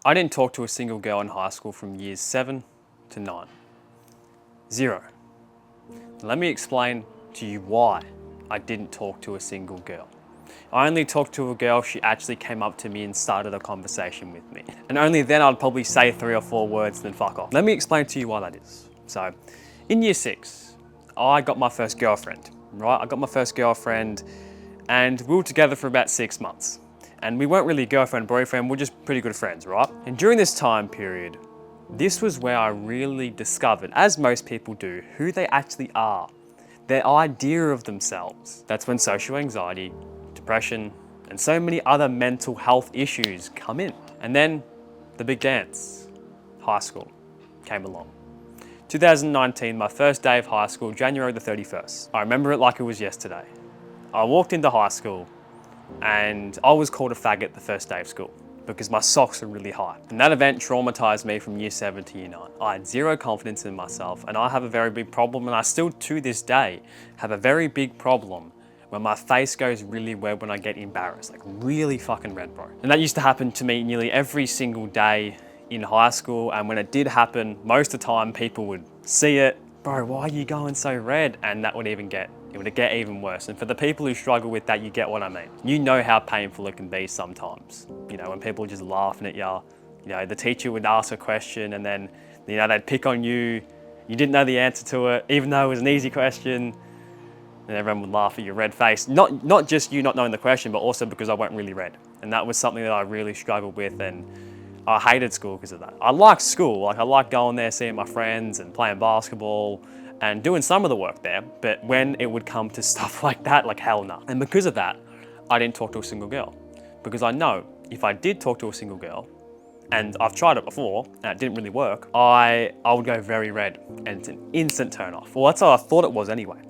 I didn't talk to a single girl in high school from years 7 to 9. Zero. Let me explain to you why I didn't talk to a single girl. I only talked to a girl if she actually came up to me and started a conversation with me. And only then I'd probably say 3 or 4 words, then fuck off. Let me explain to you why that is. So, in year 6, I got my first girlfriend, right? I got my first girlfriend and we were together for about 6 months. And we weren't really girlfriend, boyfriend, we're just pretty good friends, right? And during this time period, this was where I really discovered, as most people do, who they actually are, their idea of themselves. That's when social anxiety, depression, and so many other mental health issues come in. And then the big dance, high school, came along. 2019, my first day of high school, January the 31st. I remember it like it was yesterday. I walked into high school and I was called a faggot the first day of school because my socks were really high. And that event traumatized me from year 7 to year 9. I had zero confidence in myself and I have a very big problem, and I still to this day have a very big problem when my face goes really red when I get embarrassed, like really fucking red, bro. And that used to happen to me nearly every single day in high school, and when it did happen, most of the time people would see it, bro, why are you going so red? And that would get even worse. And for the people who struggle with that, you get what I mean. You know how painful it can be sometimes. You know, when people are just laughing at you, you know, the teacher would ask a question and then, you know, they'd pick on you. You didn't know the answer to it, even though it was an easy question. And everyone would laugh at your red face. Not just you not knowing the question, but also because I went really red. And that was something that I really struggled with, and I hated school because of that. I liked school, like I liked going there, seeing my friends and playing basketball and doing some of the work there, but when it would come to stuff like that, like hell no. And because of that, I didn't talk to a single girl. Because I know if I did talk to a single girl, and I've tried it before and it didn't really work, I would go very red and it's an instant turn off. Well, that's how I thought it was anyway.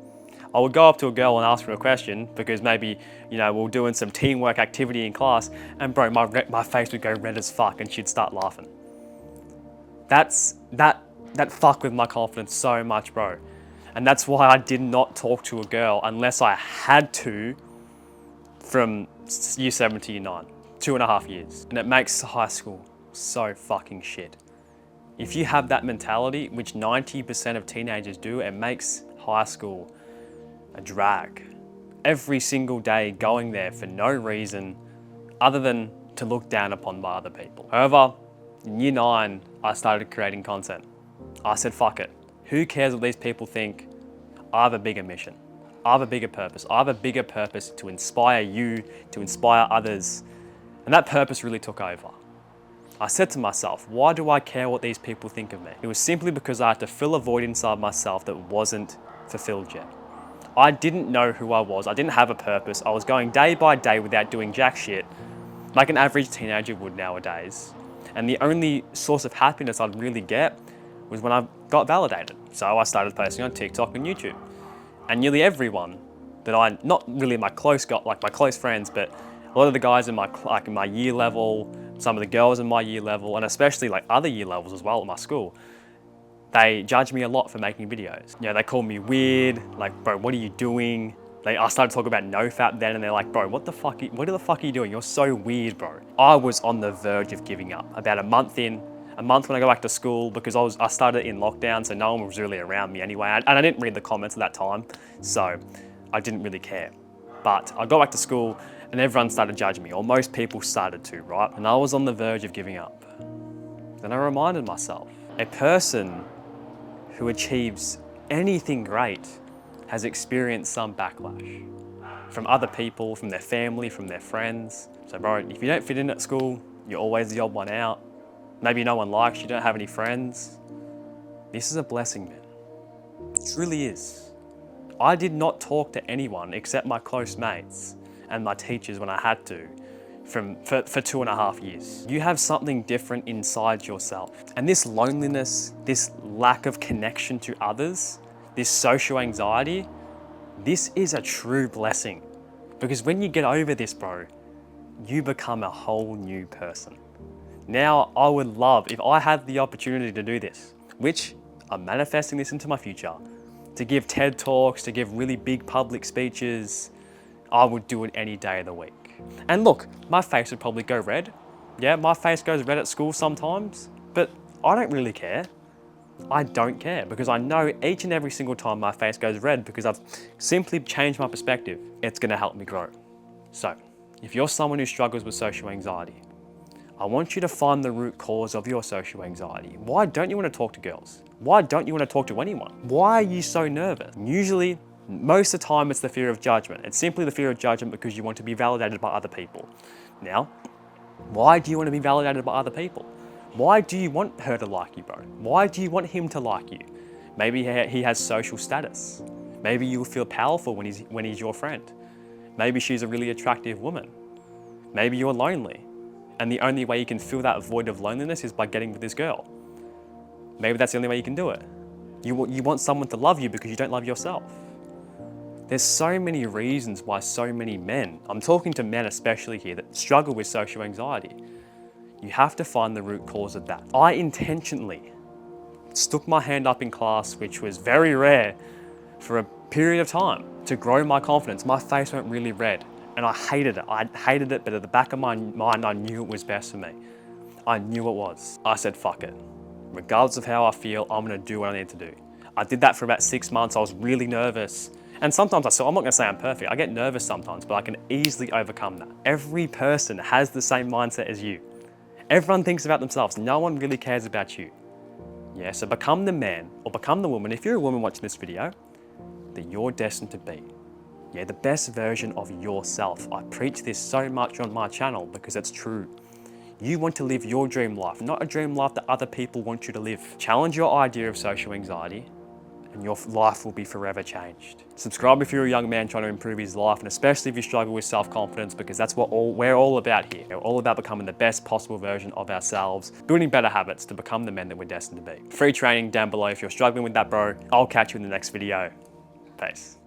I would go up to a girl and ask her a question because maybe, you know, we were doing some teamwork activity in class, and bro, my face would go red as fuck and she'd start laughing. That fucked with my confidence so much, bro. And that's why I did not talk to a girl unless I had to from year 7 to year 9, 2.5 years. And it makes high school so fucking shit. If you have that mentality, which 90% of teenagers do, it makes high school a drag. Every single day going there for no reason other than to look down upon by other people. However, in year 9, I started creating content. I said, fuck it. Who cares what these people think? I have a bigger mission. I have a bigger purpose. I have a bigger purpose to inspire you, to inspire others. And that purpose really took over. I said to myself, why do I care what these people think of me? It was simply because I had to fill a void inside myself that wasn't fulfilled yet. I didn't know who I was. I didn't have a purpose. I was going day by day without doing jack shit, like an average teenager would nowadays. And the only source of happiness I'd really get was when I got validated. So I started posting on TikTok and YouTube. And nearly everyone that not really my close friends, but a lot of the guys in my year level, some of the girls in my year level, and especially like other year levels as well at my school, they judge me a lot for making videos. You know, they call me weird, like, bro, what are you doing? I started talking about NoFap then, and they're like, bro, what the fuck are you doing? You're so weird, bro. I was on the verge of giving up. About a month when I go back to school, because I started in lockdown, so no one was really around me anyway. And I didn't read the comments at that time, so I didn't really care. But I got back to school and everyone started judging me, or most people started to, right? And I was on the verge of giving up. Then I reminded myself, a person who achieves anything great has experienced some backlash from other people, from their family, from their friends. So bro, if you don't fit in at school, you're always the odd one out. Maybe no one likes you, you don't have any friends. This is a blessing, man. It truly is. I did not talk to anyone except my close mates and my teachers when I had to for 2.5 years. You have something different inside yourself. And this loneliness, this lack of connection to others, this social anxiety, this is a true blessing. Because when you get over this, bro, you become a whole new person. Now, I would love, if I had the opportunity to do this, which I'm manifesting this into my future, to give TED Talks, to give really big public speeches, I would do it any day of the week. And look, my face would probably go red, Yeah, my face goes red at school sometimes, but I don't really care. I don't care because I know each and every single time my face goes red because I've simply changed my perspective, it's gonna help me grow. So, if you're someone who struggles with social anxiety, I want you to find the root cause of your social anxiety. Why don't you want to talk to girls? Why don't you want to talk to anyone? Why are you so nervous? Usually, most of the time, it's the fear of judgment. It's simply the fear of judgment because you want to be validated by other people. Now, why do you want to be validated by other people? Why do you want her to like you, bro? Why do you want him to like you? Maybe he has social status. Maybe you'll feel powerful when he's your friend. Maybe she's a really attractive woman. Maybe you're lonely. And the only way you can fill that void of loneliness is by getting with this girl. Maybe that's the only way you can do it. You want someone to love you because you don't love yourself. There's so many reasons why so many men, I'm talking to men especially here, that struggle with social anxiety. You have to find the root cause of that. I intentionally stuck my hand up in class, which was very rare, for a period of time to grow my confidence. My face went really red and I hated it. I hated it, but at the back of my mind, I knew it was best for me. I knew it was. I said, fuck it. Regardless of how I feel, I'm gonna do what I need to do. I did that for about 6 months. I was really nervous. And sometimes I'm not gonna say I'm perfect. I get nervous sometimes, but I can easily overcome that. Every person has the same mindset as you. Everyone thinks about themselves. No one really cares about you. Yeah, so become the man or become the woman, if you're a woman watching this video, that you're destined to be. Yeah, the best version of yourself. I preach this so much on my channel because it's true. You want to live your dream life, not a dream life that other people want you to live. Challenge your idea of social anxiety and your life will be forever changed. Subscribe if you're a young man trying to improve his life, and especially if you struggle with self-confidence, because that's what we're all about here. We're all about becoming the best possible version of ourselves, building better habits to become the men that we're destined to be. Free training down below if you're struggling with that, bro. I'll catch you in the next video. Peace.